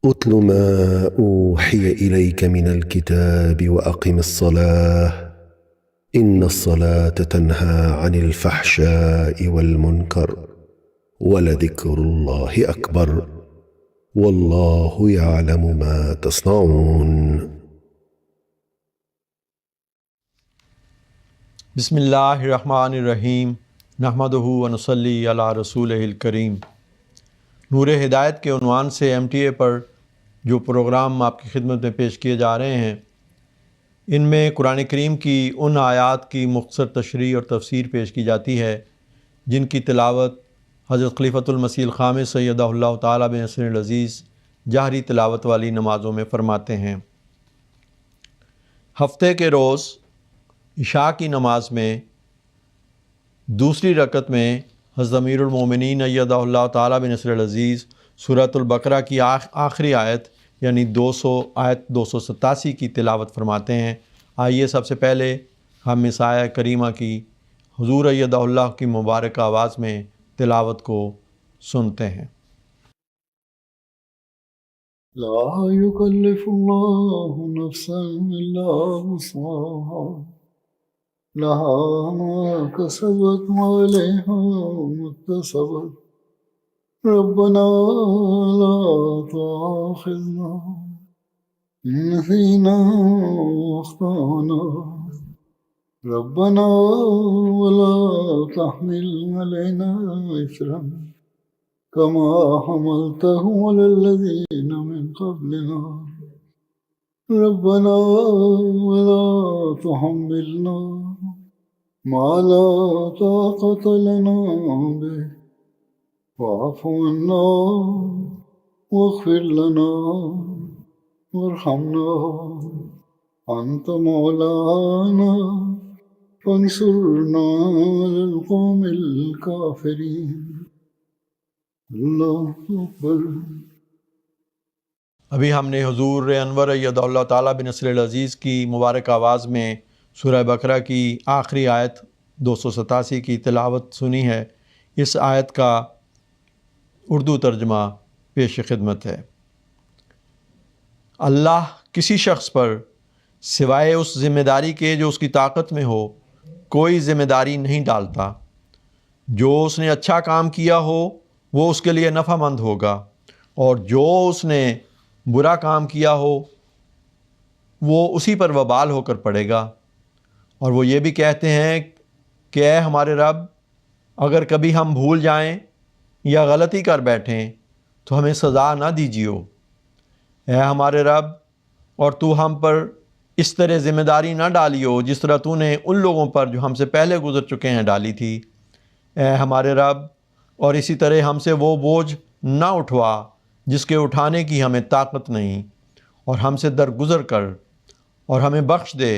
اتل ما أوحي إليك من الكتاب وأقم الصلاة إن الصلاة تنهى عن الفحشاء والمنكر ولذكر الله أكبر والله يعلم ما تصنعون. بسم اللہ الرحمن الرحیم نحمدہ ونصلی علی رسولہ الکریم. نور ہدایت کے عنوان سے MTA پر جو پروگرام آپ کی خدمت میں پیش کیے جا رہے ہیں، ان میں قرآن کریم کی ان آیات کی مختصر تشریح اور تفسیر پیش کی جاتی ہے جن کی تلاوت حضرت خلیفۃ المسیح الخامس سیدہ اللہ تعالیٰ بن نصر العزیز جہری تلاوت والی نمازوں میں فرماتے ہیں. ہفتے کے روز عشاء کی نماز میں دوسری رکعت میں حضرت امیر المومنین ایدہ اللہ تعالیٰ بن نصر العزیز سورۃ البقرہ کی آخری آیت یعنی 287 کی تلاوت فرماتے ہیں. آئیے سب سے پہلے ہم اس آیہ کریمہ کی حضور ایدہ اللہ کی مبارک آواز میں تلاوت کو سنتے ہیں. لا يكلف الله نفسا إلا وسعها لها ما كسبت وعليها ما اكتسبت ربنا لا تؤاخذنا إن نسينا وأخطأنا ربنا ولا تحمل علينا إصرا كما حملته على الذين من قبلنا ربنا ولا تحملنا ما لا طاقة لنا به واعف عنا واغفر لنا وارحمنا أنت مولانا فانصرنا على القوم الكافرين. اللہ اکبر. ابھی ہم نے حضور انور ایدہ اللہ تعالیٰ بن نصر العزیز کی مبارک آواز میں سورہ بقرہ کی آخری آیت 287 کی تلاوت سنی ہے. اس آیت کا اردو ترجمہ پیش خدمت ہے. اللہ کسی شخص پر سوائے اس ذمہ داری کے جو اس کی طاقت میں ہو کوئی ذمہ داری نہیں ڈالتا. جو اس نے اچھا کام کیا ہو وہ اس کے لیے نفع مند ہوگا، اور جو اس نے برا کام کیا ہو وہ اسی پر وبال ہو کر پڑے گا. اور وہ یہ بھی کہتے ہیں کہ اے ہمارے رب، اگر کبھی ہم بھول جائیں یا غلطی کر بیٹھیں تو ہمیں سزا نہ دیجیو. اے ہمارے رب، اور تو ہم پر اس طرح ذمہ داری نہ ڈالیو جس طرح تو نے ان لوگوں پر جو ہم سے پہلے گزر چکے ہیں ڈالی تھی. اے ہمارے رب، اور اسی طرح ہم سے وہ بوجھ نہ اٹھوا جس کے اٹھانے کی ہمیں طاقت نہیں، اور ہم سے درگزر کر اور ہمیں بخش دے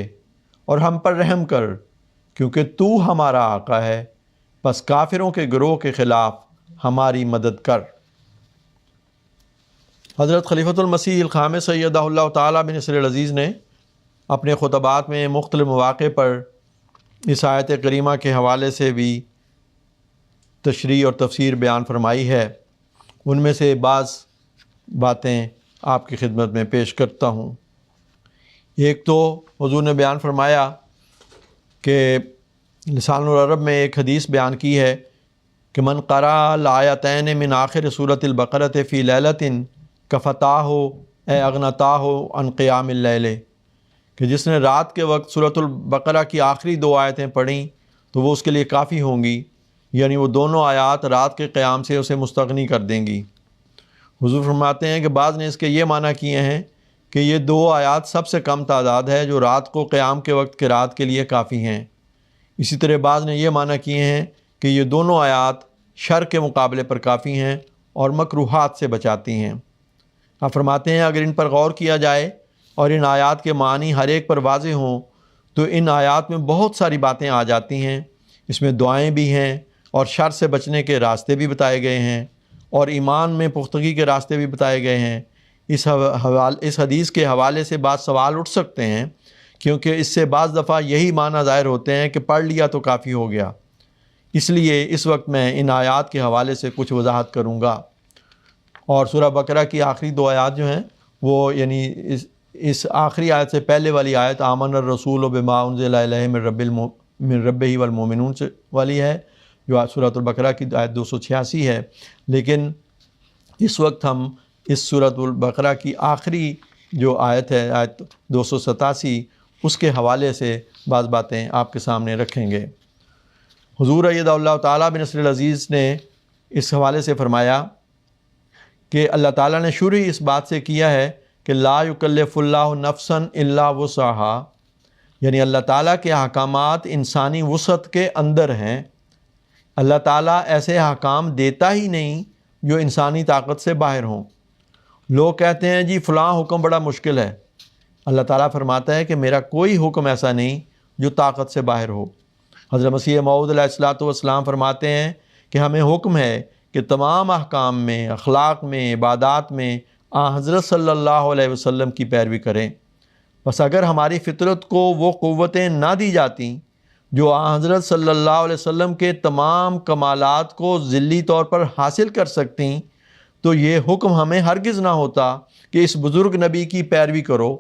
اور ہم پر رحم کر، کیونکہ تو ہمارا آقا ہے. پس کافروں کے گروہ کے خلاف ہماری مدد کر. حضرت خلیفۃ المسیح الخامس سیدہ اللہ تعالیٰ بن نصر العزیز نے اپنے خطبات میں مختلف مواقع پر اس آیت کریمہ کے حوالے سے بھی تشریح اور تفسیر بیان فرمائی ہے. ان میں سے بعض باتیں آپ کی خدمت میں پیش کرتا ہوں. ایک تو حضور نے بیان فرمایا کہ لسان العرب میں ایک حدیث بیان کی ہے کہ من قرأ الآیتین من آخر سورۃ البقرۃ فی لیلۃ کفتاہ اے اغنتاہ عن قیام اللیل، کہ جس نے رات کے وقت سورۃ البقرہ کی آخری 2 آیتیں پڑھیں تو وہ اس کے لیے کافی ہوں گی، یعنی وہ دونوں آیات رات کے قیام سے اسے مستغنی کر دیں گی. حضور فرماتے ہیں کہ بعض نے اس کے یہ معنی کیے ہیں کہ یہ 2 آیات سب سے کم تعداد ہے جو رات کو قیام کے وقت قرات کے لیے کافی ہیں. اسی طرح بعض نے یہ معنی کیے ہیں کہ یہ دونوں آیات شر کے مقابلے پر کافی ہیں اور مکروہات سے بچاتی ہیں. آپ فرماتے ہیں اگر ان پر غور کیا جائے اور ان آیات کے معنی ہر ایک پر واضح ہوں تو ان آیات میں بہت ساری باتیں آ جاتی ہیں. اس میں دعائیں بھی ہیں اور شر سے بچنے کے راستے بھی بتائے گئے ہیں اور ایمان میں پختگی کے راستے بھی بتائے گئے ہیں. اس حدیث کے حوالے سے بعض سوال اٹھ سکتے ہیں کیونکہ اس سے بعض دفعہ یہی معنی ظاہر ہوتے ہیں کہ پڑھ لیا تو کافی ہو گیا. اس لیے اس وقت میں ان آیات کے حوالے سے کچھ وضاحت کروں گا. اور سورہ بقرہ کی آخری 2 آیات جو ہیں وہ یعنی اس آخری آیت سے پہلے والی آیت آمن الرسول بما انزل الیہ من ربہ والمؤمنون سے والی ہے، جو سورۃ البقرہ کی آیت 286 ہے۔ لیکن اس وقت ہم اس سورۃ البقرہ کی آخری جو آیت ہے، آیت 287، اس کے حوالے سے بعض باتیں آپ کے سامنے رکھیں گے۔ حضور ایدہ اللہ تعالیٰ بنصر العزیز نے اس حوالے سے فرمایا کہ اللہ تعالیٰ نے شروع ہی اس بات سے کیا ہے کہ لا یکلف اللہ نفسا الا وسعہا، یعنی اللہ تعالیٰ کے احکامات انسانی وسعت کے اندر ہیں۔ اللہ تعالیٰ ایسے احکام دیتا ہی نہیں جو انسانی طاقت سے باہر ہوں۔ لوگ کہتے ہیں جی فلاں حکم بڑا مشکل ہے، اللہ تعالیٰ فرماتا ہے کہ میرا کوئی حکم ایسا نہیں جو طاقت سے باہر ہو۔ حضرت مسیح موعود علیہ الصلوۃ والسلام فرماتے ہیں کہ ہمیں حکم ہے کہ تمام احکام میں، اخلاق میں، عبادات میں حضرت صلی اللہ علیہ وسلم کی پیروی کریں۔ بس اگر ہماری فطرت کو وہ قوتیں نہ دی جاتیں جو حضرت صلی اللہ علیہ وسلم کے تمام کمالات کو ذلی طور پر حاصل کر سکتیں تو یہ حکم ہمیں ہرگز نہ ہوتا کہ اس بزرگ نبی کی پیروی کرو،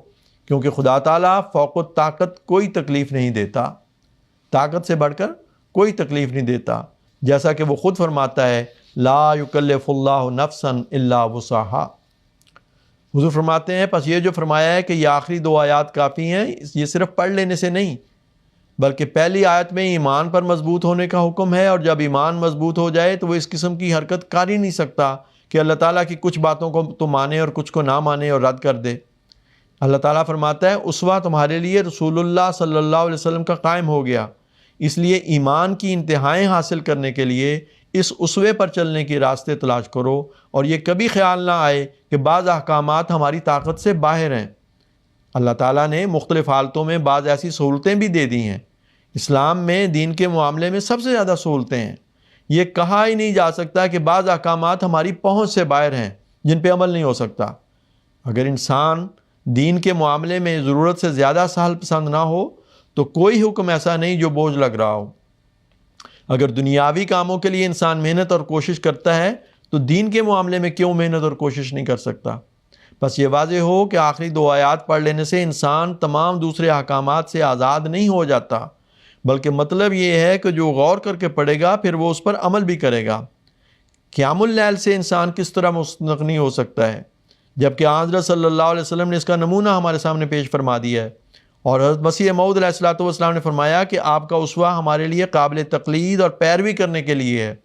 کیونکہ خدا تعالیٰ فوق طاقت کوئی تکلیف نہیں دیتا، طاقت سے بڑھ کر کوئی تکلیف نہیں دیتا، جیسا کہ وہ خود فرماتا ہے لا یکلف اللہ نفسا الا وسعہا۔ حضور فرماتے ہیں پس یہ جو فرمایا ہے کہ یہ آخری 2 آیات کافی ہیں، یہ صرف پڑھ لینے سے نہیں، بلکہ پہلی آیت میں ایمان پر مضبوط ہونے کا حکم ہے، اور جب ایمان مضبوط ہو جائے تو وہ اس قسم کی حرکت کر ہی نہیں سکتا کہ اللہ تعالیٰ کی کچھ باتوں کو تو مانے اور کچھ کو نہ مانے اور رد کر دے۔ اللہ تعالیٰ فرماتا ہے اسوہ تمہارے لیے رسول اللہ صلی اللہ علیہ وسلم کا قائم ہو گیا، اس لیے ایمان کی انتہائیں حاصل کرنے کے لیے اس اسوے پر چلنے کی راستے تلاش کرو، اور یہ کبھی خیال نہ آئے کہ بعض احکامات ہماری طاقت سے باہر ہیں۔ اللہ تعالیٰ نے مختلف حالتوں میں بعض ایسی سہولتیں بھی دے دی ہیں۔ اسلام میں دین کے معاملے میں سب سے زیادہ سہولتیں ہیں۔ یہ کہا ہی نہیں جا سکتا کہ بعض احکامات ہماری پہنچ سے باہر ہیں جن پہ عمل نہیں ہو سکتا۔ اگر انسان دین کے معاملے میں ضرورت سے زیادہ سہل پسند نہ ہو تو کوئی حکم ایسا نہیں جو بوجھ لگ رہا ہو۔ اگر دنیاوی کاموں کے لیے انسان محنت اور کوشش کرتا ہے تو دین کے معاملے میں کیوں محنت اور کوشش نہیں کر سکتا؟ بس یہ واضح ہو کہ آخری 2 آیات پڑھ لینے سے انسان تمام دوسرے احکامات سے آزاد نہیں ہو جاتا، بلکہ مطلب یہ ہے کہ جو غور کر کے پڑھے گا پھر وہ اس پر عمل بھی کرے گا۔ قیام اللیل سے انسان کس طرح مستغنی ہو سکتا ہے، جبکہ حضرت صلی اللہ علیہ وسلم نے اس کا نمونہ ہمارے سامنے پیش فرما دیا ہے، اور حضرت مسیح موعود علیہ الصلوۃ والسلام نے فرمایا کہ آپ کا اسوہ ہمارے لیے قابل تقلید اور پیروی کرنے کے لیے ہے۔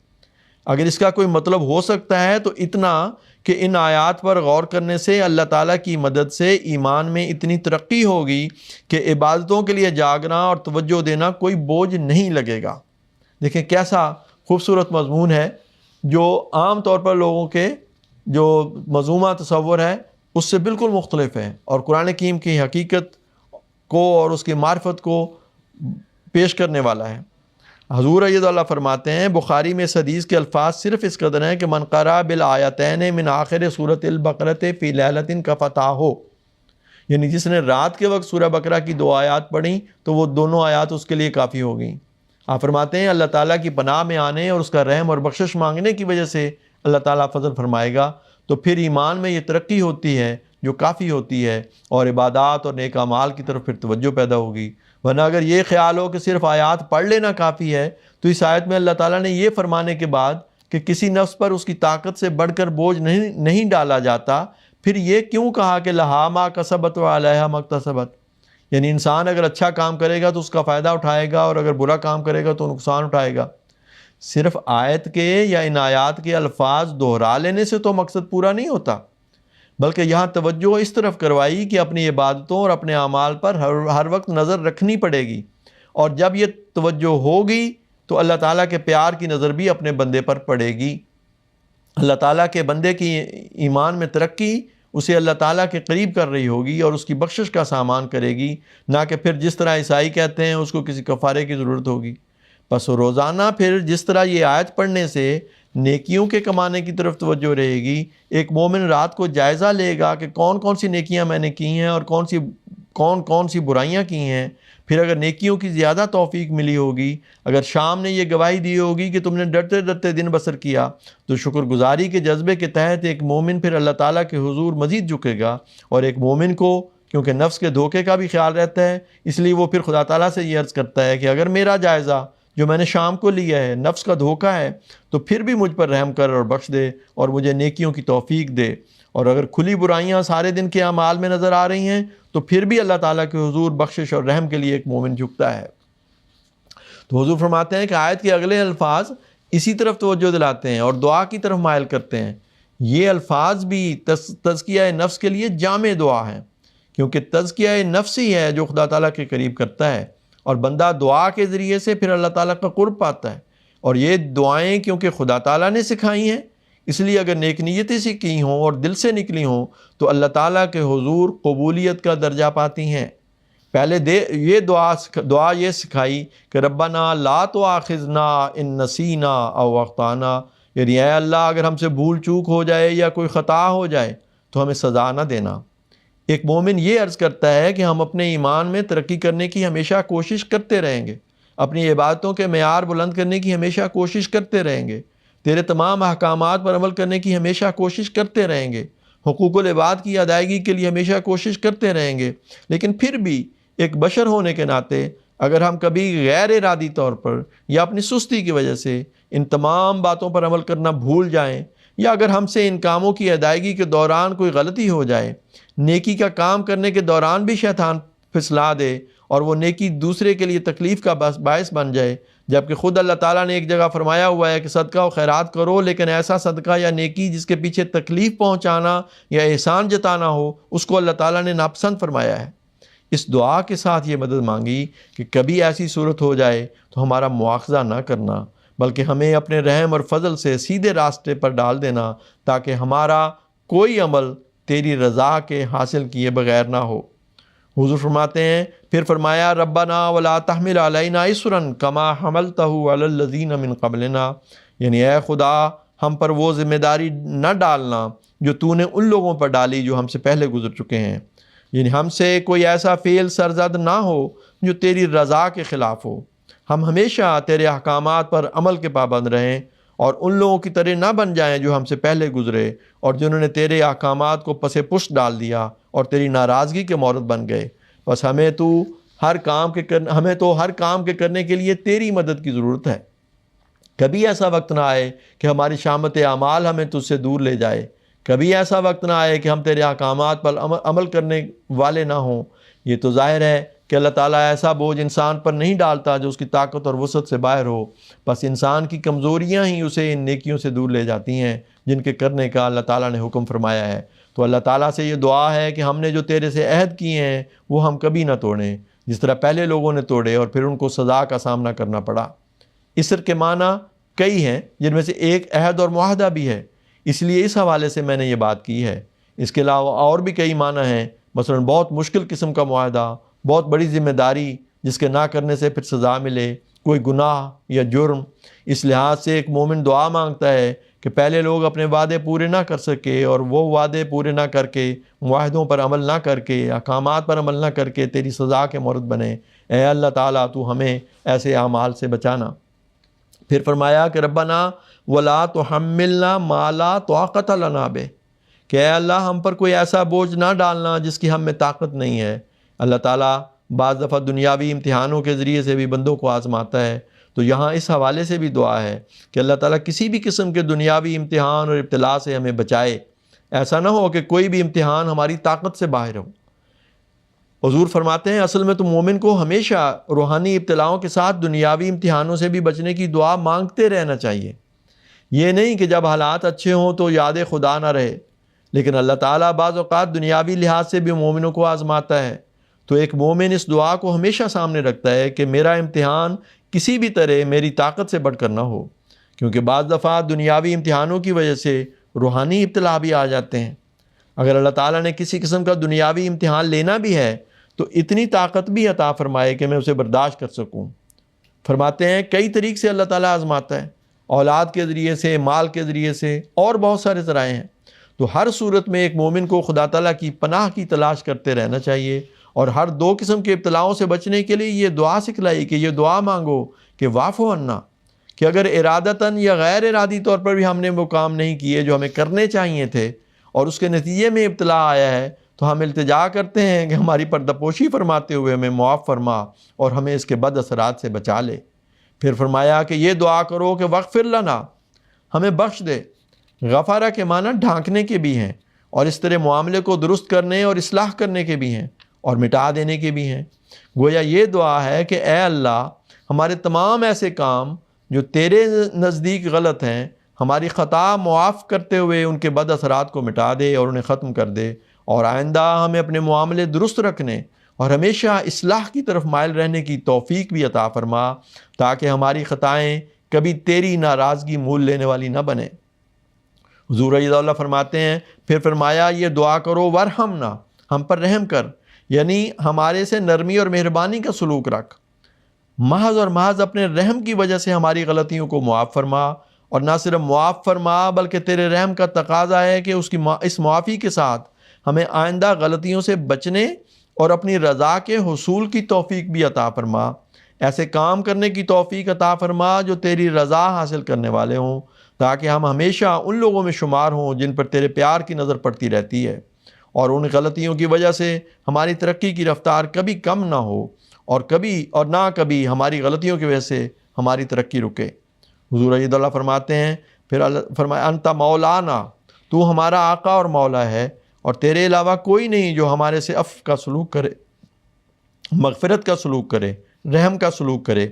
اگر اس کا کوئی مطلب ہو سکتا ہے تو اتنا کہ ان آیات پر غور کرنے سے اللہ تعالیٰ کی مدد سے ایمان میں اتنی ترقی ہوگی کہ عبادتوں کے لیے جاگنا اور توجہ دینا کوئی بوجھ نہیں لگے گا۔ دیکھیں کیسا خوبصورت مضمون ہے جو عام طور پر لوگوں کے جو مذمومہ تصور ہے اس سے بالکل مختلف ہے، اور قرآن حکیم کی حقیقت کو اور اس کی معرفت کو پیش کرنے والا ہے۔ حضور ایدہ اللہ فرماتے ہیں بخاری میں اس حدیث کے الفاظ صرف اس قدر ہیں کہ من قرأ بالآیتین من آخر سورۃ البقرۃ فی لیلۃ کفتاہ، یعنی جس نے رات کے وقت سورہ بقرہ کی 2 آیات پڑھیں تو وہ دونوں آیات اس کے لیے کافی ہو گئیں۔ آپ فرماتے ہیں اللہ تعالیٰ کی پناہ میں آنے اور اس کا رحم اور بخشش مانگنے کی وجہ سے اللہ تعالیٰ فضل فرمائے گا، تو پھر ایمان میں یہ ترقی ہوتی ہے جو کافی ہوتی ہے، اور عبادات اور نیک اعمال کی طرف پھر توجہ پیدا ہوگی۔ ورنہ اگر یہ خیال ہو کہ صرف آیات پڑھ لینا کافی ہے تو اس آیت میں اللہ تعالیٰ نے یہ فرمانے کے بعد کہ کسی نفس پر اس کی طاقت سے بڑھ کر بوجھ نہیں ڈالا جاتا، پھر یہ کیوں کہا کہ لہا ما کسبت وعلیہا ما اکتسبت؟ یعنی انسان اگر اچھا کام کرے گا تو اس کا فائدہ اٹھائے گا، اور اگر برا کام کرے گا تو نقصان اٹھائے گا۔ صرف آیت کے یا ان آیات کے الفاظ دہرا لینے سے تو مقصد پورا نہیں ہوتا، بلکہ یہاں توجہ اس طرف کروائی کہ اپنی عبادتوں اور اپنے اعمال پر ہر وقت نظر رکھنی پڑے گی، اور جب یہ توجہ ہوگی تو اللہ تعالیٰ کے پیار کی نظر بھی اپنے بندے پر پڑے گی۔ اللہ تعالیٰ کے بندے کی ایمان میں ترقی اسے اللہ تعالیٰ کے قریب کر رہی ہوگی اور اس کی بخشش کا سامان کرے گی، نہ کہ پھر جس طرح عیسائی کہتے ہیں اس کو کسی کفارے کی ضرورت ہوگی۔ بس روزانہ پھر جس طرح یہ آیت پڑھنے سے نیکیوں کے کمانے کی طرف توجہ رہے گی، ایک مومن رات کو جائزہ لے گا کہ کون کون سی نیکیاں میں نے کی ہیں اور کون کون سی برائیاں کی ہیں، پھر اگر نیکیوں کی زیادہ توفیق ملی ہوگی، اگر شام نے یہ گواہی دی ہوگی کہ تم نے ڈرتے ڈرتے دن بسر کیا، تو شکر گزاری کے جذبے کے تحت ایک مومن پھر اللہ تعالیٰ کے حضور مزید جھکے گا. اور ایک مومن کو کیونکہ نفس کے دھوکے کا بھی خیال رہتا ہے، اس لیے وہ پھر خدا تعالیٰ سے یہ عرض کرتا ہے کہ اگر میرا جائزہ جو میں نے شام کو لیا ہے نفس کا دھوکہ ہے تو پھر بھی مجھ پر رحم کر اور بخش دے اور مجھے نیکیوں کی توفیق دے. اور اگر کھلی برائیاں سارے دن کے اعمال میں نظر آ رہی ہیں تو پھر بھی اللہ تعالیٰ کے حضور بخشش اور رحم کے لیے ایک مومن جھکتا ہے. تو حضور فرماتے ہیں کہ آیت کے اگلے الفاظ اسی طرف توجہ دلاتے ہیں اور دعا کی طرف مائل کرتے ہیں. یہ الفاظ بھی تزکیہ نفس کے لیے جامع دعا ہیں، کیونکہ تزکیہ نفس ہی ہے جو خدا تعالیٰ کے قریب کرتا ہے، اور بندہ دعا کے ذریعے سے پھر اللہ تعالیٰ کا قرب پاتا ہے. اور یہ دعائیں کیونکہ خدا تعالیٰ نے سکھائی ہیں، اس لیے اگر نیک نیتی سے کی ہوں اور دل سے نکلی ہوں تو اللہ تعالیٰ کے حضور قبولیت کا درجہ پاتی ہیں. پہلے یہ دعا یہ سکھائی کہ ربنا لا تؤاخذنا ان نسینا او اخطانا، یعنی اے اللہ اگر ہم سے بھول چوک ہو جائے یا کوئی خطا ہو جائے تو ہمیں سزا نہ دینا. ایک مومن یہ عرض کرتا ہے کہ ہم اپنے ایمان میں ترقی کرنے کی ہمیشہ کوشش کرتے رہیں گے، اپنی عبادتوں کے معیار بلند کرنے کی ہمیشہ کوشش کرتے رہیں گے، تیرے تمام احکامات پر عمل کرنے کی ہمیشہ کوشش کرتے رہیں گے، حقوق العباد کی ادائیگی کے لیے ہمیشہ کوشش کرتے رہیں گے. لیکن پھر بھی ایک بشر ہونے کے ناطے اگر ہم کبھی غیر ارادی طور پر یا اپنی سستی کی وجہ سے ان تمام باتوں پر عمل کرنا بھول جائیں، یا اگر ہم سے ان کاموں کی ادائیگی کے دوران کوئی غلطی ہو جائے، نیکی کا کام کرنے کے دوران بھی شیطان پھسلا دے اور وہ نیکی دوسرے کے لیے تکلیف کا باعث بن جائے، جبکہ خود اللہ تعالیٰ نے ایک جگہ فرمایا ہوا ہے کہ صدقہ و خیرات کرو، لیکن ایسا صدقہ یا نیکی جس کے پیچھے تکلیف پہنچانا یا احسان جتانا ہو اس کو اللہ تعالیٰ نے ناپسند فرمایا ہے. اس دعا کے ساتھ یہ مدد مانگی کہ کبھی ایسی صورت ہو جائے تو ہمارا مواخذہ نہ کرنا، بلکہ ہمیں اپنے رحم اور فضل سے سیدھے راستے پر ڈال دینا تاکہ ہمارا کوئی عمل تیری رضا کے حاصل کیے بغیر نہ ہو. حضور فرماتے ہیں پھر فرمایا ربنا ولا تحمل علینا اسرا کما حملتہ علی الذین من قبلنا، یعنی اے خدا ہم پر وہ ذمہ داری نہ ڈالنا جو تو نے ان لوگوں پر ڈالی جو ہم سے پہلے گزر چکے ہیں. یعنی ہم سے کوئی ایسا فعل سرزد نہ ہو جو تیری رضا کے خلاف ہو. ہم ہمیشہ تیرے احکامات پر عمل کے پابند رہیں اور ان لوگوں کی طرح نہ بن جائیں جو ہم سے پہلے گزرے اور جنہوں نے تیرے احکامات کو پس پشت ڈال دیا اور تیری ناراضگی کے مورد بن گئے. بس ہمیں تو ہر کام کے کرنے کے لیے تیری مدد کی ضرورت ہے. کبھی ایسا وقت نہ آئے کہ ہماری شامت اعمال ہمیں تجھ سے دور لے جائے، کبھی ایسا وقت نہ آئے کہ ہم تیرے احکامات پر عمل کرنے والے نہ ہوں. یہ تو ظاہر ہے کہ اللہ تعالیٰ ایسا بوجھ انسان پر نہیں ڈالتا جو اس کی طاقت اور وسعت سے باہر ہو، بس انسان کی کمزوریاں ہی اسے ان نیکیوں سے دور لے جاتی ہیں جن کے کرنے کا اللہ تعالیٰ نے حکم فرمایا ہے. تو اللہ تعالیٰ سے یہ دعا ہے کہ ہم نے جو تیرے سے عہد کیے ہیں وہ ہم کبھی نہ توڑیں، جس طرح پہلے لوگوں نے توڑے اور پھر ان کو سزا کا سامنا کرنا پڑا. اسر کے معنی کئی ہیں جن میں سے ایک عہد اور معاہدہ بھی ہے، اس لیے اس حوالے سے میں نے یہ بات کی ہے. اس کے علاوہ اور بھی کئی معنی ہیں، مثلا بہت مشکل قسم کا معاہدہ، بہت بڑی ذمہ داری جس کے نہ کرنے سے پھر سزا ملے، کوئی گناہ یا جرم. اس لحاظ سے ایک مومن دعا مانگتا ہے کہ پہلے لوگ اپنے وعدے پورے نہ کر سکے اور وہ وعدے پورے نہ کر کے، معاہدوں پر عمل نہ کر کے، احکامات پر عمل نہ کر کے تیری سزا کے مورد بنے. اے اللہ تعالیٰ تو ہمیں ایسے اعمال سے بچانا. پھر فرمایا کہ ربنا ولا تحملنا ما لا طاقت لنا بہ، کہ اے اللہ ہم پر کوئی ایسا بوجھ نہ ڈالنا جس کی ہم میں طاقت نہیں ہے. اللہ تعالیٰ بعض دفعہ دنیاوی امتحانوں کے ذریعے سے بھی بندوں کو آزماتا ہے، تو یہاں اس حوالے سے بھی دعا ہے کہ اللہ تعالیٰ کسی بھی قسم کے دنیاوی امتحان اور ابتلا سے ہمیں بچائے. ایسا نہ ہو کہ کوئی بھی امتحان ہماری طاقت سے باہر ہو. حضور فرماتے ہیں اصل میں تو مومن کو ہمیشہ روحانی ابتلاؤں کے ساتھ دنیاوی امتحانوں سے بھی بچنے کی دعا مانگتے رہنا چاہیے. یہ نہیں کہ جب حالات اچھے ہوں تو یاد خدا نہ رہے، لیکن اللہ تعالیٰ بعض اوقات دنیاوی لحاظ سے بھی مومنوں کو آزماتا ہے. تو ایک مومن اس دعا کو ہمیشہ سامنے رکھتا ہے کہ میرا امتحان کسی بھی طرح میری طاقت سے بڑھ کر نہ ہو، کیونکہ بعض دفعہ دنیاوی امتحانوں کی وجہ سے روحانی ابتلا بھی آ جاتے ہیں. اگر اللہ تعالیٰ نے کسی قسم کا دنیاوی امتحان لینا بھی ہے تو اتنی طاقت بھی عطا فرمائے کہ میں اسے برداشت کر سکوں. فرماتے ہیں کئی طریق سے اللہ تعالیٰ آزماتا ہے، اولاد کے ذریعے سے، مال کے ذریعے سے، اور بہت سارے ذرائع ہیں. تو ہر صورت میں ایک مومن کو خدا تعالیٰ کی پناہ کی تلاش کرتے رہنا چاہیے اور ہر دو قسم کے ابتلاؤں سے بچنے کے لیے یہ دعا سکھلائی کہ یہ دعا مانگو کہ واعف عنا، کہ اگر ارادتاً یا غیر ارادی طور پر بھی ہم نے وہ کام نہیں کیے جو ہمیں کرنے چاہیے تھے اور اس کے نتیجے میں ابتلا آیا ہے، تو ہم التجا کرتے ہیں کہ ہماری پردہ پوشی فرماتے ہوئے ہمیں معاف فرما اور ہمیں اس کے بد اثرات سے بچا لے۔ پھر فرمایا کہ یہ دعا کرو کہ وغفر لنا، ہمیں بخش دے۔ غفارہ کے معنی ڈھانکنے کے بھی ہیں، اور اس طرح معاملے کو درست کرنے اور اصلاح کرنے کے بھی ہیں، اور مٹا دینے کے بھی ہیں۔ گویا یہ دعا ہے کہ اے اللہ، ہمارے تمام ایسے کام جو تیرے نزدیک غلط ہیں، ہماری خطا معاف کرتے ہوئے ان کے بد اثرات کو مٹا دے اور انہیں ختم کر دے، اور آئندہ ہمیں اپنے معاملے درست رکھنے اور ہمیشہ اصلاح کی طرف مائل رہنے کی توفیق بھی عطا فرما، تاکہ ہماری خطائیں کبھی تیری ناراضگی مول لینے والی نہ بنیں۔ حضور رضی اللہ فرماتے ہیں، پھر فرمایا یہ دعا کرو ورحمنا، ہم پر رحم کر، یعنی ہمارے سے نرمی اور مہربانی کا سلوک رکھ، محض اور محض اپنے رحم کی وجہ سے ہماری غلطیوں کو معاف فرما، اور نہ صرف معاف فرما بلکہ تیرے رحم کا تقاضا ہے کہ اس معافی کے ساتھ ہمیں آئندہ غلطیوں سے بچنے اور اپنی رضا کے حصول کی توفیق بھی عطا فرما، ایسے کام کرنے کی توفیق عطا فرما جو تیری رضا حاصل کرنے والے ہوں، تاکہ ہم ہمیشہ ان لوگوں میں شمار ہوں جن پر تیرے پیار کی نظر پڑتی رہتی ہے، اور ان غلطیوں کی وجہ سے ہماری ترقی کی رفتار کبھی کم نہ ہو، اور نہ کبھی ہماری غلطیوں کی وجہ سے ہماری ترقی رکے۔ حضور رضی اللہ فرماتے ہیں، پھر فرمایا انت مولانا، تو ہمارا آقا اور مولا ہے، اور تیرے علاوہ کوئی نہیں جو ہمارے سے عفو کا سلوک کرے، مغفرت کا سلوک کرے، رحم کا سلوک کرے۔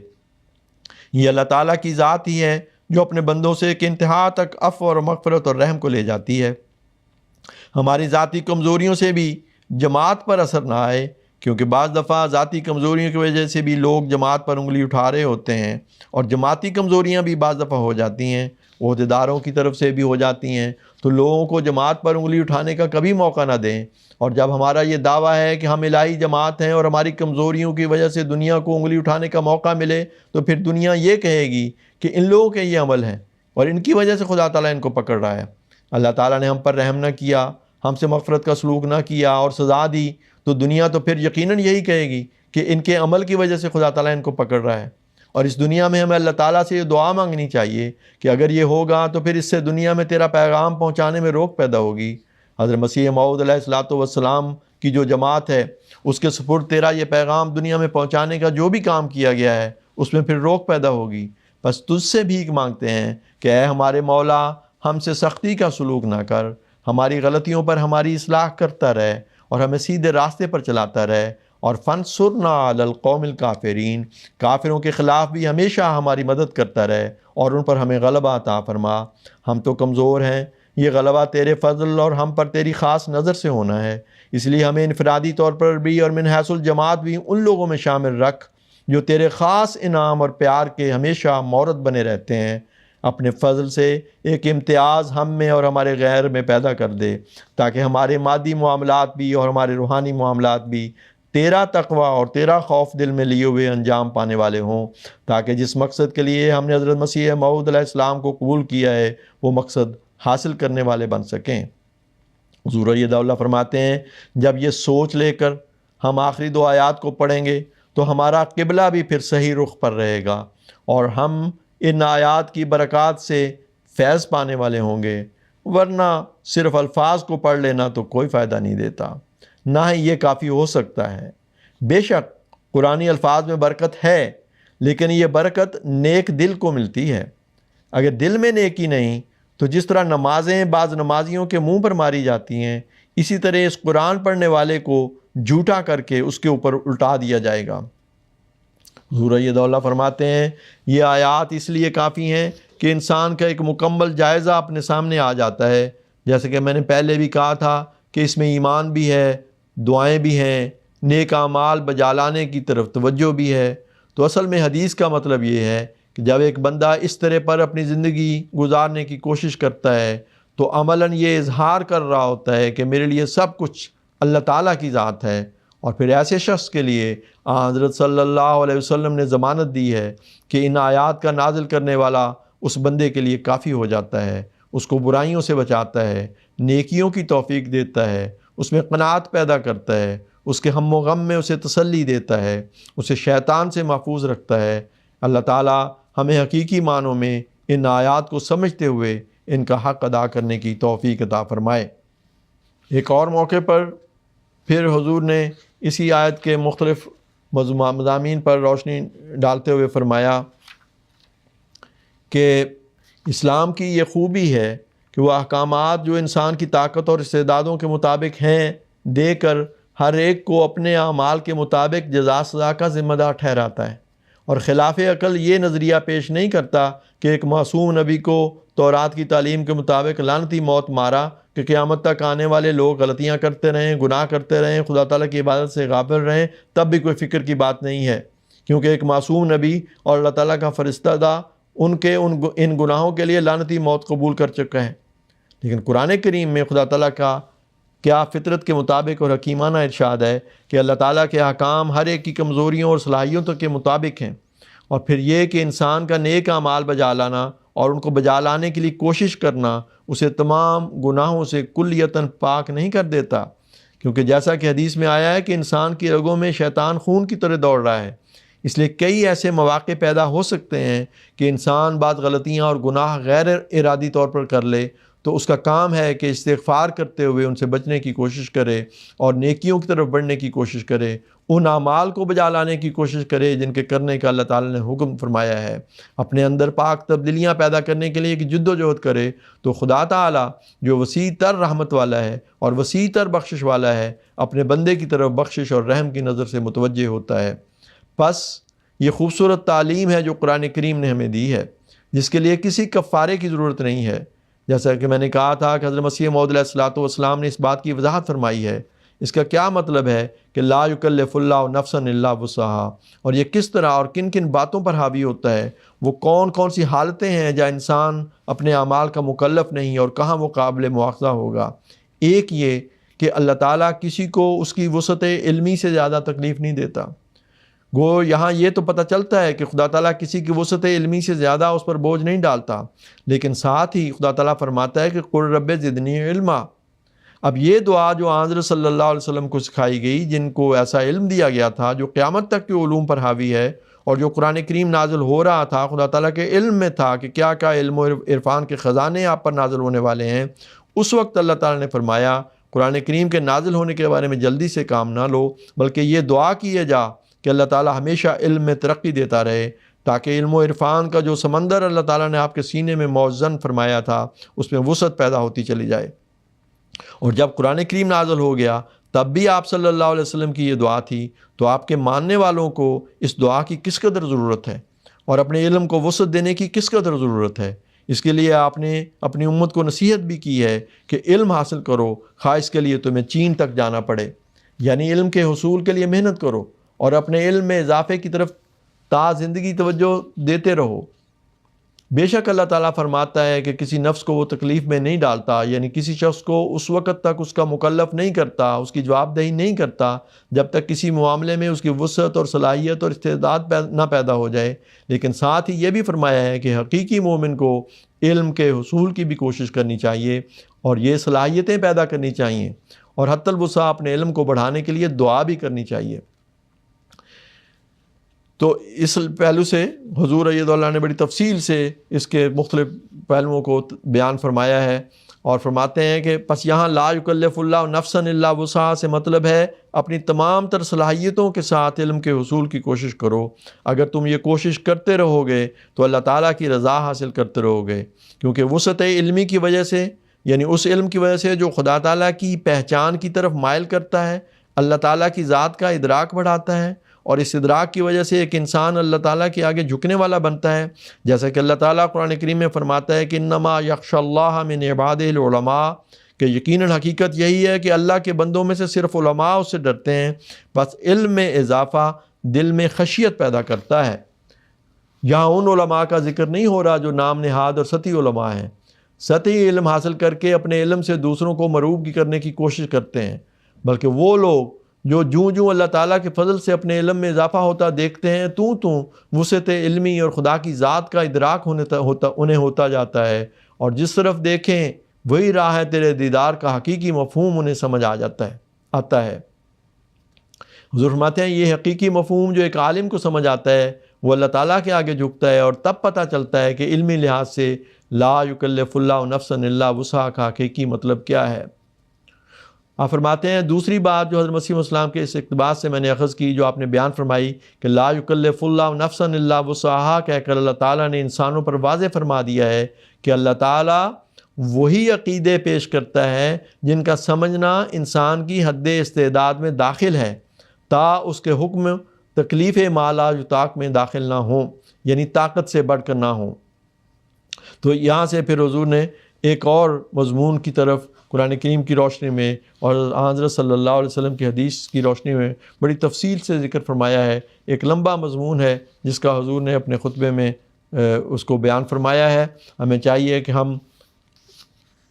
یہ اللہ تعالیٰ کی ذات ہی ہے جو اپنے بندوں سے ایک انتہا تک عفو اور مغفرت اور رحم کو لے جاتی ہے۔ ہماری ذاتی کمزوریوں سے بھی جماعت پر اثر نہ آئے، کیونکہ بعض دفعہ ذاتی کمزوریوں کی وجہ سے بھی لوگ جماعت پر انگلی اٹھا رہے ہوتے ہیں، اور جماعتی کمزوریاں بھی بعض دفعہ ہو جاتی ہیں، عہدیداروں کی طرف سے بھی ہو جاتی ہیں، تو لوگوں کو جماعت پر انگلی اٹھانے کا کبھی موقع نہ دیں۔ اور جب ہمارا یہ دعویٰ ہے کہ ہم الہی جماعت ہیں اور ہماری کمزوریوں کی وجہ سے دنیا کو انگلی اٹھانے کا موقع ملے، تو پھر دنیا یہ کہے گی کہ ان لوگوں کے یہ عمل ہیں اور ان کی وجہ سے خدا تعالیٰ ان کو پکڑ رہا ہے۔ اللہ تعالیٰ نے ہم پر رحم نہ کیا، ہم سے مغفرت کا سلوک نہ کیا اور سزا دی، تو دنیا تو پھر یقیناً یہی کہے گی کہ ان کے عمل کی وجہ سے خدا تعالیٰ ان کو پکڑ رہا ہے۔ اور اس دنیا میں ہمیں اللہ تعالیٰ سے یہ دعا مانگنی چاہیے کہ اگر یہ ہوگا تو پھر اس سے دنیا میں تیرا پیغام پہنچانے میں روک پیدا ہوگی۔ حضرت مسیح موعود علیہ الصلوۃ والسلام کی جو جماعت ہے، اس کے سپرد تیرا یہ پیغام دنیا میں پہنچانے کا جو بھی کام کیا گیا ہے، اس میں پھر روک پیدا ہوگی۔ بس تجھ سے بھیک مانگتے ہیں کہ اے ہمارے مولا، ہم سے سختی کا سلوک نہ کر، ہماری غلطیوں پر ہماری اصلاح کرتا رہے اور ہمیں سیدھے راستے پر چلاتا رہے، اور فانصرنا علی القوم الکافرین، کافروں کے خلاف بھی ہمیشہ ہماری مدد کرتا رہے اور ان پر ہمیں غلبہ عطا فرما۔ ہم تو کمزور ہیں، یہ غلبہ تیرے فضل اور ہم پر تیری خاص نظر سے ہونا ہے، اس لیے ہمیں انفرادی طور پر بھی اور من حیث الجماعت بھی ان لوگوں میں شامل رکھ جو تیرے خاص انعام اور پیار کے ہمیشہ مورد بنے رہتے ہیں۔ اپنے فضل سے ایک امتیاز ہم میں اور ہمارے غیر میں پیدا کر دے، تاکہ ہمارے مادی معاملات بھی اور ہمارے روحانی معاملات بھی تیرا تقوی اور تیرا خوف دل میں لیے ہوئے انجام پانے والے ہوں، تاکہ جس مقصد کے لیے ہم نے حضرت مسیح موعود علیہ السلام کو قبول کیا ہے وہ مقصد حاصل کرنے والے بن سکیں۔ حضور رضی اللہ فرماتے ہیں، جب یہ سوچ لے کر ہم آخری دو آیات کو پڑھیں گے تو ہمارا قبلہ بھی پھر صحیح رخ پر رہے گا، اور ہم ان آیات کی برکات سے فیض پانے والے ہوں گے، ورنہ صرف الفاظ کو پڑھ لینا تو کوئی فائدہ نہیں دیتا، نہ ہی یہ کافی ہو سکتا ہے۔ بے شک قرآنی الفاظ میں برکت ہے، لیکن یہ برکت نیک دل کو ملتی ہے۔ اگر دل میں نیکی نہیں تو جس طرح نمازیں بعض نمازیوں کے منہ پر ماری جاتی ہیں، اسی طرح اس قرآن پڑھنے والے کو جھوٹا کر کے اس کے اوپر الٹا دیا جائے گا۔ حضور رضی اللہ فرماتے ہیں، یہ آیات اس لیے کافی ہیں کہ انسان کا ایک مکمل جائزہ اپنے سامنے آ جاتا ہے، جیسے کہ میں نے پہلے بھی کہا تھا کہ اس میں ایمان بھی ہے، دعائیں بھی ہیں، نیک اعمال بجا لانے کی طرف توجہ بھی ہے۔ تو اصل میں حدیث کا مطلب یہ ہے کہ جب ایک بندہ اس طرح پر اپنی زندگی گزارنے کی کوشش کرتا ہے تو عملاً یہ اظہار کر رہا ہوتا ہے کہ میرے لیے سب کچھ اللہ تعالیٰ کی ذات ہے، اور پھر ایسے شخص کے لیے حضرت صلی اللہ علیہ وسلم نے ضمانت دی ہے کہ ان آیات کا نازل کرنے والا اس بندے کے لیے کافی ہو جاتا ہے، اس کو برائیوں سے بچاتا ہے، نیکیوں کی توفیق دیتا ہے، اس میں قناعت پیدا کرتا ہے، اس کے ہم و غم میں اسے تسلی دیتا ہے، اسے شیطان سے محفوظ رکھتا ہے۔ اللہ تعالیٰ ہمیں حقیقی معنوں میں ان آیات کو سمجھتے ہوئے ان کا حق ادا کرنے کی توفیق عطا فرمائے۔ ایک اور موقع پر پھر حضور نے اسی آیت کے مختلف مضامین پر روشنی ڈالتے ہوئے فرمایا کہ اسلام کی یہ خوبی ہے کہ وہ احکامات جو انسان کی طاقت اور استعدادوں کے مطابق ہیں دے کر ہر ایک کو اپنے اعمال کے مطابق جزا سزا کا ذمہ دار ٹھہراتا ہے، اور خلاف عقل یہ نظریہ پیش نہیں کرتا کہ ایک معصوم نبی کو تورات کی تعلیم کے مطابق لعنتی موت مارا کہ قیامت تک آنے والے لوگ غلطیاں کرتے رہیں، گناہ کرتے رہیں، خدا تعالیٰ کی عبادت سے غافل رہیں، تب بھی کوئی فکر کی بات نہیں ہے، کیونکہ ایک معصوم نبی اور اللہ تعالیٰ کا فرشتہ ان کے ان گناہوں کے لیے لعنتی موت قبول کر چکا ہے۔ لیکن قرآن کریم میں خدا تعالیٰ کا کیا فطرت کے مطابق اور حکیمانہ ارشاد ہے کہ اللہ تعالیٰ کے احکام ہر ایک کی کمزوریوں اور صلاحیتوں کے مطابق ہیں، اور پھر یہ کہ انسان کا نیک اعمال بجا لانا اور ان کو بجا لانے کے لیے کوشش کرنا اسے تمام گناہوں سے کلیتاً پاک نہیں کر دیتا، کیونکہ جیسا کہ حدیث میں آیا ہے کہ انسان کی رگوں میں شیطان خون کی طرح دوڑ رہا ہے، اس لیے کئی ایسے مواقع پیدا ہو سکتے ہیں کہ انسان بعض غلطیاں اور گناہ غیر ارادی طور پر کر لے، تو اس کا کام ہے کہ استغفار کرتے ہوئے ان سے بچنے کی کوشش کرے اور نیکیوں کی طرف بڑھنے کی کوشش کرے، ان اعمال کو بجا لانے کی کوشش کرے جن کے کرنے کا اللہ تعالیٰ نے حکم فرمایا ہے، اپنے اندر پاک تبدیلیاں پیدا کرنے کے لیے ایک جد و جہد کرے، تو خدا تعالیٰ جو وسیع تر رحمت والا ہے اور وسیع تر بخشش والا ہے اپنے بندے کی طرف بخشش اور رحم کی نظر سے متوجہ ہوتا ہے۔ پس یہ خوبصورت تعلیم ہے جو قرآن کریم نے ہمیں دی ہے، جس کے لیے کسی کفارے کی ضرورت نہیں ہے، جیسا کہ میں نے کہا تھا کہ حضرت مسیح موعود علیہ الصلوۃ والسلام نے اس بات کی وضاحت فرمائی ہے۔ اس کا کیا مطلب ہے کہ لا یکلف اللہ نفسا الا وسعہا، اور یہ کس طرح اور کن کن باتوں پر حاوی ہوتا ہے، وہ کون کون سی حالتیں ہیں جہاں انسان اپنے اعمال کا مکلف نہیں اور کہاں وہ قابل مواخذہ ہوگا۔ ایک یہ کہ اللہ تعالیٰ کسی کو اس کی وسعت علمی سے زیادہ تکلیف نہیں دیتا، گو یہاں یہ تو پتہ چلتا ہے کہ خدا تعالیٰ کسی کی وسعت علمی سے زیادہ اس پر بوجھ نہیں ڈالتا، لیکن ساتھ ہی خدا تعالیٰ فرماتا ہے کہ قل رب زدنی علما۔ اب یہ دعا جو حضرت صلی اللہ علیہ وسلم کو سکھائی گئی، جن کو ایسا علم دیا گیا تھا جو قیامت تک کے علوم پر حاوی ہے، اور جو قرآن کریم نازل ہو رہا تھا خدا تعالیٰ کے علم میں تھا کہ کیا کیا علم و عرفان کے خزانے آپ پر نازل ہونے والے ہیں، اس وقت اللہ تعالیٰ نے فرمایا قرآن کریم کے نازل ہونے کے بارے میں جلدی سے کام نہ لو، بلکہ یہ دعا کیے جا کہ اللہ تعالیٰ ہمیشہ علم میں ترقی دیتا رہے، تاکہ علم و عرفان کا جو سمندر اللہ تعالیٰ نے آپ کے سینے میں موزن فرمایا تھا اس میں وسعت پیدا ہوتی چلی جائے۔ اور جب قرآن کریم نازل ہو گیا تب بھی آپ صلی اللہ علیہ وسلم کی یہ دعا تھی، تو آپ کے ماننے والوں کو اس دعا کی کس قدر ضرورت ہے اور اپنے علم کو وسعت دینے کی کس قدر ضرورت ہے۔ اس کے لیے آپ نے اپنی امت کو نصیحت بھی کی ہے کہ علم حاصل کرو، خواہ اس کے لیے تمہیں چین تک جانا پڑے، یعنی علم کے حصول کے لیے محنت کرو اور اپنے علم میں اضافے کی طرف تا زندگی توجہ دیتے رہو۔ بے شک اللہ تعالیٰ فرماتا ہے کہ کسی نفس کو وہ تکلیف میں نہیں ڈالتا، یعنی کسی شخص کو اس وقت تک اس کا مکلف نہیں کرتا، اس کی جواب دہی نہیں کرتا جب تک کسی معاملے میں اس کی وسعت اور صلاحیت اور استعداد نہ پیدا ہو جائے، لیکن ساتھ ہی یہ بھی فرمایا ہے کہ حقیقی مومن کو علم کے حصول کی بھی کوشش کرنی چاہیے اور یہ صلاحیتیں پیدا کرنی چاہیے، اور حتی الوسع اپنے علم کو بڑھانے کے لیے دعا بھی کرنی چاہیے۔ تو اس پہلو سے حضور ایدہ اللہ نے بڑی تفصیل سے اس کے مختلف پہلوؤں کو بیان فرمایا ہے، اور فرماتے ہیں کہ پس یہاں لا یکلف اللہ نفسا الا وسعہا سے مطلب ہے اپنی تمام تر صلاحیتوں کے ساتھ علم کے حصول کی کوشش کرو۔ اگر تم یہ کوشش کرتے رہو گے تو اللہ تعالیٰ کی رضا حاصل کرتے رہو گے، کیونکہ وسعت علمی کی وجہ سے، یعنی اس علم کی وجہ سے جو خدا تعالیٰ کی پہچان کی طرف مائل کرتا ہے، اللہ تعالیٰ کی ذات کا ادراک بڑھاتا ہے، اور اس ادراک کی وجہ سے ایک انسان اللہ تعالیٰ کے آگے جھکنے والا بنتا ہے، جیسا کہ اللہ تعالیٰ قرآن کریم میں فرماتا ہے کہ انما یخشی اللہ من عبادہ العلماء، کہ یقیناً حقیقت یہی ہے کہ اللہ کے بندوں میں سے صرف علماء اس سے ڈرتے ہیں۔ بس علم میں اضافہ دل میں خشیت پیدا کرتا ہے۔ یہاں ان علماء کا ذکر نہیں ہو رہا جو نام نہاد اور سطحی علماء ہیں، سطحی علم حاصل کر کے اپنے علم سے دوسروں کو مروب کرنے کی کوشش کرتے ہیں، بلکہ وہ لوگ جو جوں اللہ تعالیٰ کے فضل سے اپنے علم میں اضافہ ہوتا دیکھتے ہیں، وسعت علمی اور خدا کی ذات کا ادراک انہیں ہوتا جاتا ہے، اور جس طرف دیکھیں وہی راہ ہے تیرے دیدار کا حقیقی مفہوم انہیں سمجھ آتا ہے۔ حضور فرماتے ہیں یہ حقیقی مفہوم جو ایک عالم کو سمجھ آتا ہے وہ اللہ تعالیٰ کے آگے جھکتا ہے، اور تب پتہ چلتا ہے کہ علمی لحاظ سے لا یکلف اللہ نفسا الا وسعہا کا حقیقی مطلب کیا ہے۔ آپ فرماتے ہیں دوسری بات جو حضرت مسیح علیہ السلام کے اس اقتباس سے میں نے اخذ کی، جو آپ نے بیان فرمائی کہ لا یکلف اللہ نفسا الا وسعہا کہہ کر اللہ تعالیٰ نے انسانوں پر واضح فرما دیا ہے کہ اللہ تعالیٰ وہی عقیدے پیش کرتا ہے جن کا سمجھنا انسان کی حد استعداد میں داخل ہے، تا اس کے حکم تکلیف ما لا یطاق میں داخل نہ ہوں، یعنی طاقت سے بڑھ کر نہ ہوں۔ تو یہاں سے پھر حضور نے ایک اور مضمون کی طرف قرآن کریم کی روشنی میں اور حضرت صلی اللہ علیہ وسلم کی حدیث کی روشنی میں بڑی تفصیل سے ذکر فرمایا ہے۔ ایک لمبا مضمون ہے جس کا حضور نے اپنے خطبے میں اس کو بیان فرمایا ہے۔ ہمیں چاہیے کہ ہم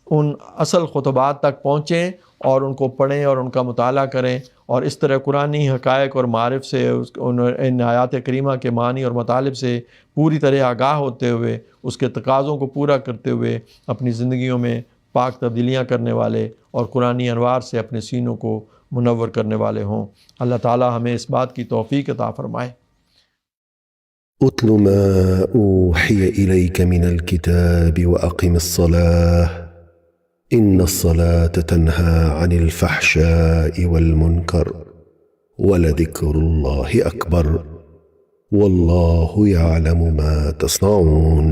ان اصل خطبات تک پہنچیں اور ان کو پڑھیں اور ان کا مطالعہ کریں، اور اس طرح قرآنی حقائق اور معارف سے ان آیات کریمہ کے معنی اور مطالب سے پوری طرح آگاہ ہوتے ہوئے اس کے تقاضوں کو پورا کرتے ہوئے اپنی زندگیوں میں پاک تبدیلیاں کرنے والے اور قرآنی انوار سے اپنے سینوں کو منور کرنے والے ہوں۔ اللہ تعالی ہمیں اس بات کی توفیق عطا فرمائے۔ اتل ما اوحی الیک من الکتاب واقم الصلاة ان الصلاة تنهى عن الفحشاء والمنکر ولذکر اللہ اکبر واللہ یعلم ما تصنعون۔